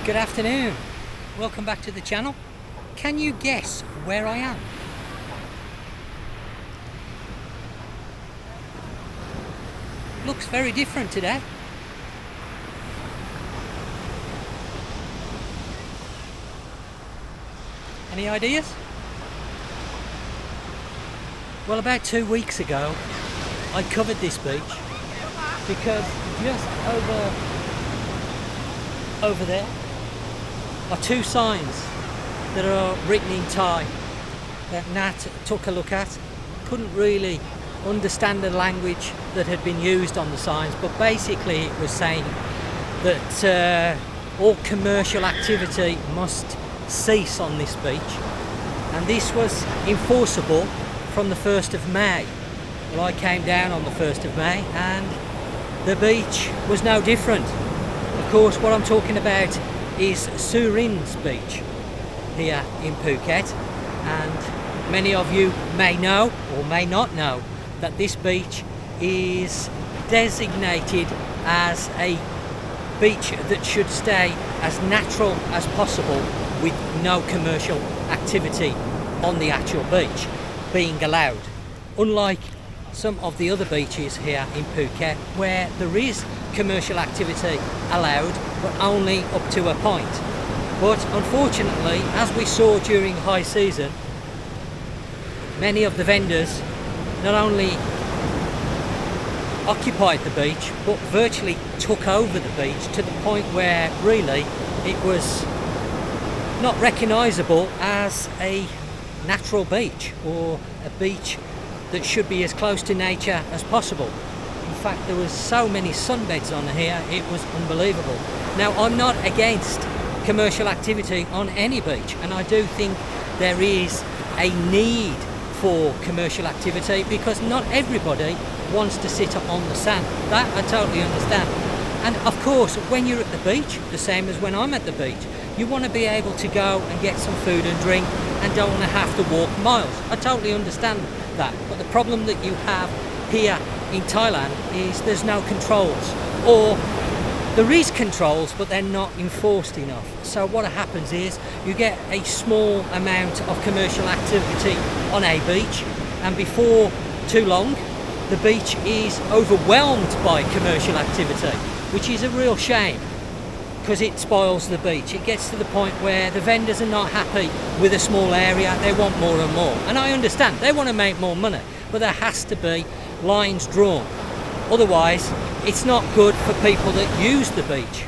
Good afternoon, welcome back to the channel. Can you guess where I am? Looks very different today. Any ideas? Well, about 2 weeks ago I covered this beach because just over there are two signs that are written in Thai that Nat took a look at. Couldn't really understand the language that had been used on the signs, but basically it was saying that all commercial activity must cease on this beach, and this was enforceable from the 1st of May. Well, I came down on the 1st of May and the beach was no different. Of course, what I'm talking about is Surin Beach here in Phuket, and many of you may know or may not know that this beach is designated as a beach that should stay as natural as possible with no commercial activity on the actual beach being allowed, unlike some of the other beaches here in Phuket where there is commercial activity allowed, but only up to a point. But unfortunately, as we saw during high season, many of the vendors not only occupied the beach but virtually took over the beach to the point where really it was not recognisable as a natural beach or a beach that should be as close to nature as possible. In fact, there was so many sunbeds on here, it was unbelievable. Now, I'm not against commercial activity on any beach, and I do think there is a need for commercial activity because not everybody wants to sit on the sand. That I totally understand. And of course, when you're at the beach, the same as when I'm at the beach, you want to be able to go and get some food and drink and don't want to have to walk miles. I totally understand that. But the problem that you have here in Thailand is there's no controls, or there is controls but they're not enforced enough. So what happens is you get a small amount of commercial activity on a beach, and before too long the beach is overwhelmed by commercial activity, which is a real shame because it spoils the beach. It gets to the point where the vendors are not happy with a small area, they want more and more. And I understand, they want to make more money, but there has to be lines drawn. Otherwise, it's not good for people that use the beach.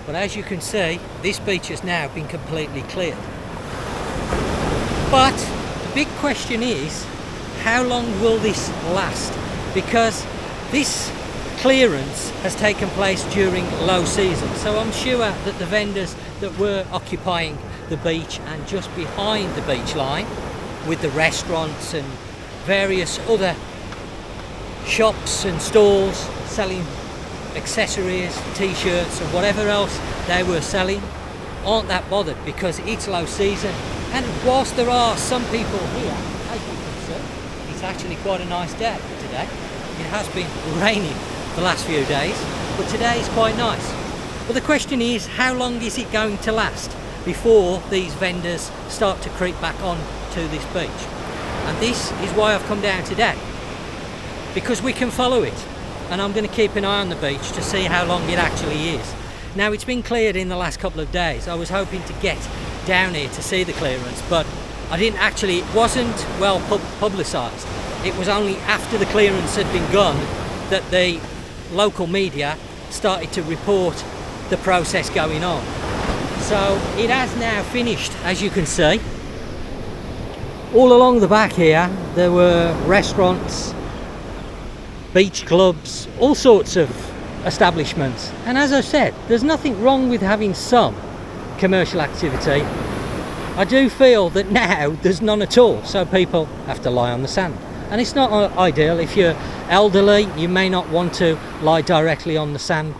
But as you can see, this beach has now been completely cleared. But the big question is, how long will this last? Because this clearance has taken place during low season, so I'm sure that the vendors that were occupying the beach and just behind the beach line with the restaurants and various other shops and stalls selling accessories, t-shirts and whatever else they were selling aren't that bothered because it's low season. And whilst there are some people here, as you can see, it's actually quite a nice day today. It has been raining the last few days, but today is quite nice. But the question is, how long is it going to last before these vendors start to creep back on to this beach? And this is why I've come down today, because we can follow it, and I'm going to keep an eye on the beach to see how long it actually is. Now, it's been cleared in the last couple of days. I was hoping to get down here to see the clearance, but I didn't actually. It wasn't well publicised. It was only after the clearance had been gone that the local media started to report the process going on. So it has now finished, as you can see. All along the back here there were restaurants, beach clubs, all sorts of establishments, and as I said, there's nothing wrong with having some commercial activity. I do feel that now there's none at all, so people have to lie on the sand. And it's not ideal. If you're elderly, you may not want to lie directly on the sand.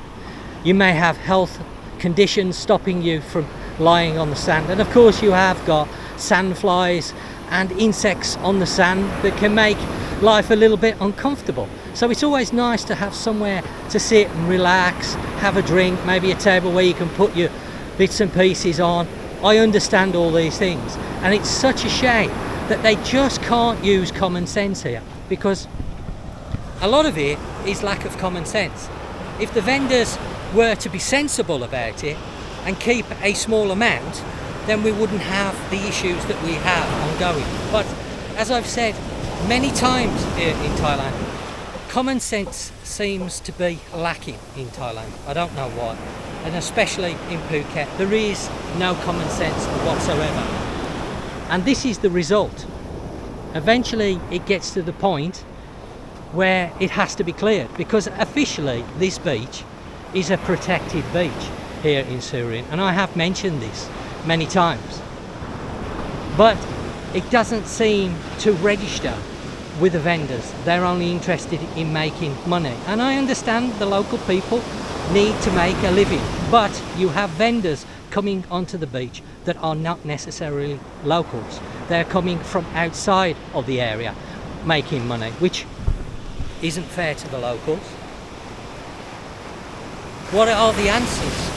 You may have health conditions stopping you from lying on the sand. And of course you have got sandflies and insects on the sand that can make life a little bit uncomfortable. So it's always nice to have somewhere to sit and relax, have a drink, maybe a table where you can put your bits and pieces on. I understand all these things, and it's such a shame that they just can't use common sense here, because a lot of it is lack of common sense. If the vendors were to be sensible about it and keep a small amount, then we wouldn't have the issues that we have ongoing. But as I've said many times here in Thailand, common sense seems to be lacking in Thailand. I don't know why, and especially in Phuket, there is no common sense whatsoever. And this is the result. Eventually it gets to the point where it has to be cleared, because officially this beach is a protected beach here in Surin, and I have mentioned this many times, but it doesn't seem to register with the vendors. They're only interested in making money, and I understand the local people need to make a living, but you have vendors coming onto the beach that are not necessarily locals. They're coming from outside of the area making money, which isn't fair to the locals. What are the answers?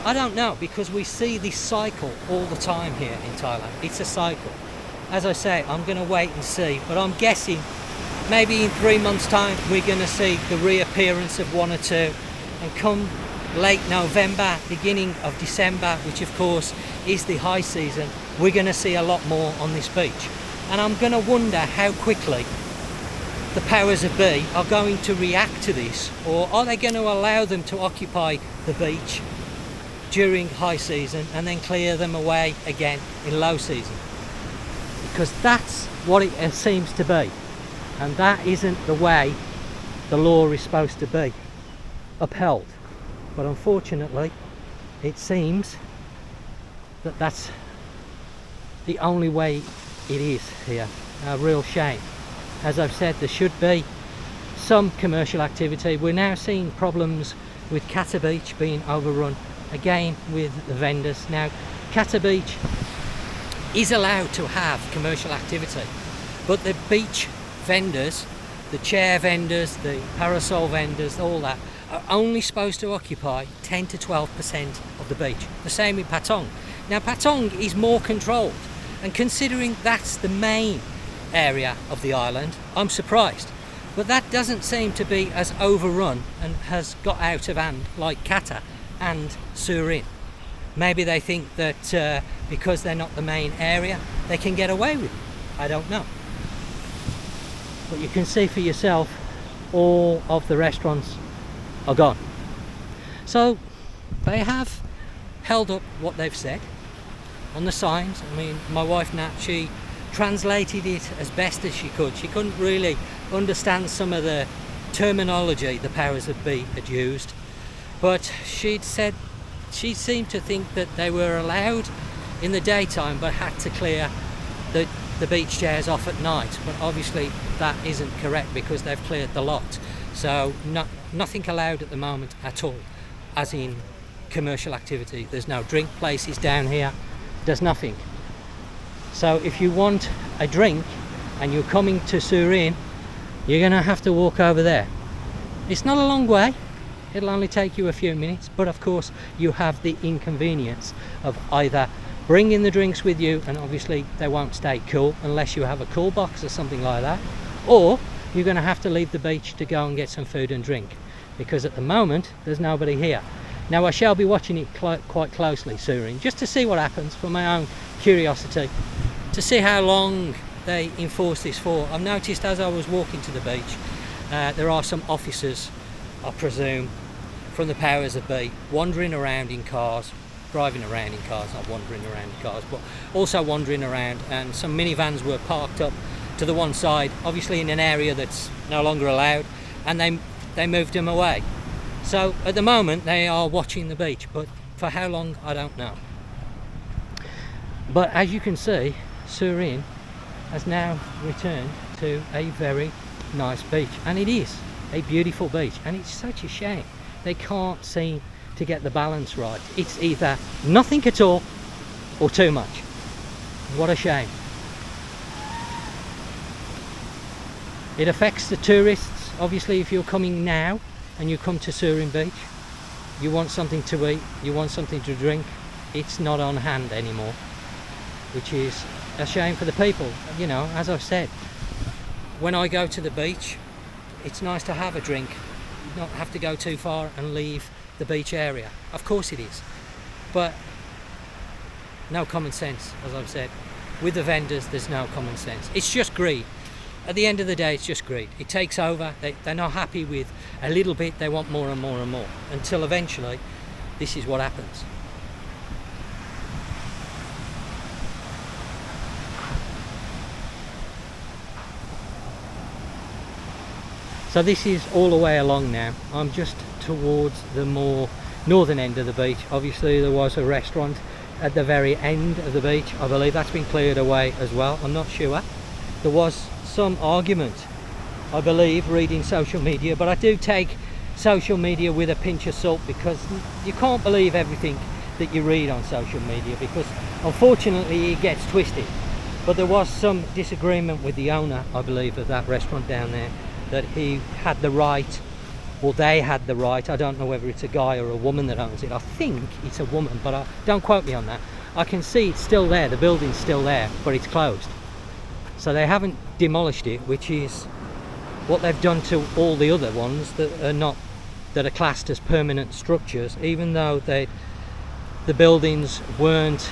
I don't know, because we see this cycle all the time here in Thailand. It's a cycle. As I say, I'm going to wait and see, but I'm guessing maybe in 3 months' time we're going to see the reappearance of one or two, and come late November, beginning of December, which of course is the high season, we're going to see a lot more on this beach. And I'm going to wonder how quickly the powers that be are going to react to this, or are they going to allow them to occupy the beach during high season and then clear them away again in low season? Because that's what it seems to be, and that isn't the way the law is supposed to be upheld. But unfortunately it seems that that's the only way it is here. A real shame. As I've said, there should be some commercial activity. We're now seeing problems with Kata Beach being overrun again with the vendors. Now, Kata Beach is allowed to have commercial activity, but the beach vendors, the chair vendors, the parasol vendors, all that, are only supposed to occupy 10 to 12% of the beach. The same with Patong. Now, Patong is more controlled, and considering that's the main area of the island, I'm surprised. But that doesn't seem to be as overrun and has got out of hand like Kata and Surin. Maybe they think that because they're not the main area, they can get away with it. I don't know. But you can see for yourself, all of the restaurants are gone. So they have held up what they've said on the signs. I mean, my wife Nat, she translated it as best as she could. She couldn't really understand some of the terminology the powers that be had used, but she'd said she seemed to think that they were allowed in the daytime but had to clear the beach chairs off at night. But obviously that isn't correct, because they've cleared the lot. So nothing allowed at the moment at all, as in commercial activity. There's no drink places down here, there's nothing. So if you want a drink and you're coming to Surin, you're going to have to walk over there. It's not a long way, it'll only take you a few minutes, but of course you have the inconvenience of either bringing the drinks with you, and obviously they won't stay cool unless you have a cool box or something like that, or you're going to have to leave the beach to go and get some food and drink, because at the moment there's nobody here. Now, I shall be watching it quite closely, Surin, just to see what happens, for my own curiosity, to see how long they enforce this for. I've noticed as I was walking to the beach, there are some officers, I presume, from the powers that be, wandering around in cars, driving around in cars, not wandering around in cars, but also wandering around, and some minivans were parked up to the one side, obviously in an area that's no longer allowed, and they moved them away. So at the moment they are watching the beach, but for how long I don't know. But as you can see, Surin has now returned to a very nice beach, and it is a beautiful beach, and it's such a shame they can't seem to get the balance right. It's either nothing at all or too much. What a shame. It affects the tourists, Obviously, if you're coming now and you come to Surin Beach, you want something to eat, you want something to drink, it's not on hand anymore, which is a shame for the people. You know, as I've said, when I go to the beach, it's nice to have a drink, not have to go too far and leave the beach area. Of course it is, but no common sense, as I've said. With the vendors, there's no common sense. It's just greed. At the end of the day, it's just greed. It takes over. They're not happy with a little bit. They want more and more and more, until eventually this is what happens. So this is all the way along now. I'm just towards the more northern end of the beach. Obviously there was a restaurant at the very end of the beach. I believe that's been cleared away as well. I'm not sure. There was some argument, I believe, reading social media, but I do take social media with a pinch of salt, because you can't believe everything that you read on social media, because unfortunately it gets twisted. But there was some disagreement with the owner, I believe, of that restaurant down there, that he had the right, or they had the right, I don't know whether it's a guy or a woman that owns it. I think it's a woman, but don't quote me on that. I can see it's still there, the building's still there, but it's closed. So they haven't demolished it, which is what they've done to all the other ones that are classed as permanent structures, even though the buildings weren't,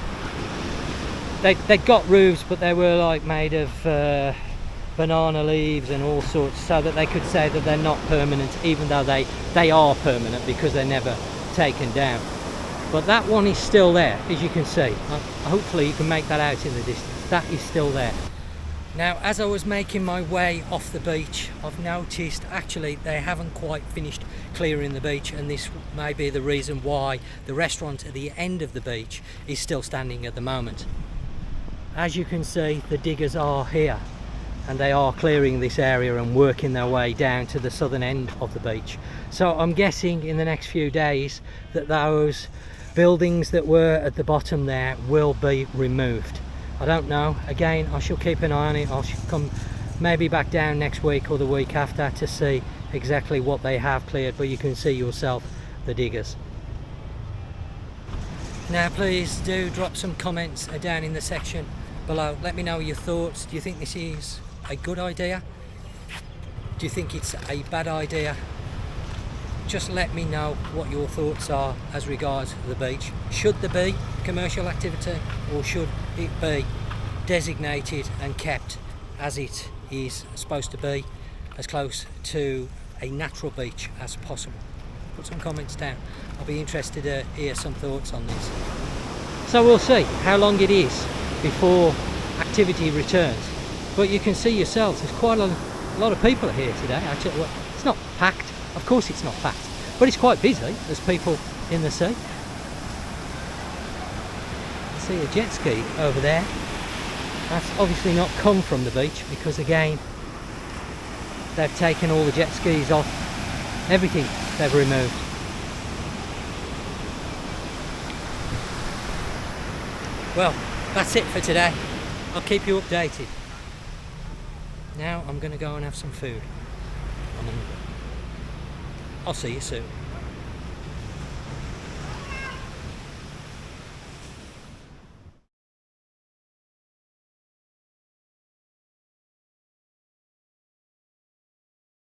they got roofs, but they were like made of banana leaves and all sorts, so that they could say that they're not permanent, even though they are permanent, because they're never taken down. But that one is still there, as you can see. Hopefully you can make that out in the distance. That is still there. Now, as I was making my way off the beach, I've noticed actually they haven't quite finished clearing the beach, and this may be the reason why the restaurant at the end of the beach is still standing at the moment. As you can see, the diggers are here, and they are clearing this area and working their way down to the southern end of the beach. So I'm guessing in the next few days that those buildings that were at the bottom there will be removed. I don't know. Again, I shall keep an eye on it. I shall come maybe back down next week or the week after to see exactly what they have cleared, but you can see yourself the diggers. Now please do drop some comments down in the section below. Let me know your thoughts. Do you think this is a good idea? Do you think it's a bad idea? Just let me know what your thoughts are as regards the beach. Should there be commercial activity, or should it be designated and kept as it is supposed to be, as close to a natural beach as possible? Put some comments down. I'll be interested to hear some thoughts on this. So we'll see how long it is before activity returns. But you can see yourselves, there's quite a lot of people here today. Actually, well, it's not packed. Of course it's not packed, but it's quite busy. There's people in the sea. I see a jet ski over there. That's obviously not come from the beach, because again, they've taken all the jet skis off. Everything they've removed. Well, that's it for today. I'll keep you updated. Now I'm going to go and have some food. I'm hungry. I'll see you soon.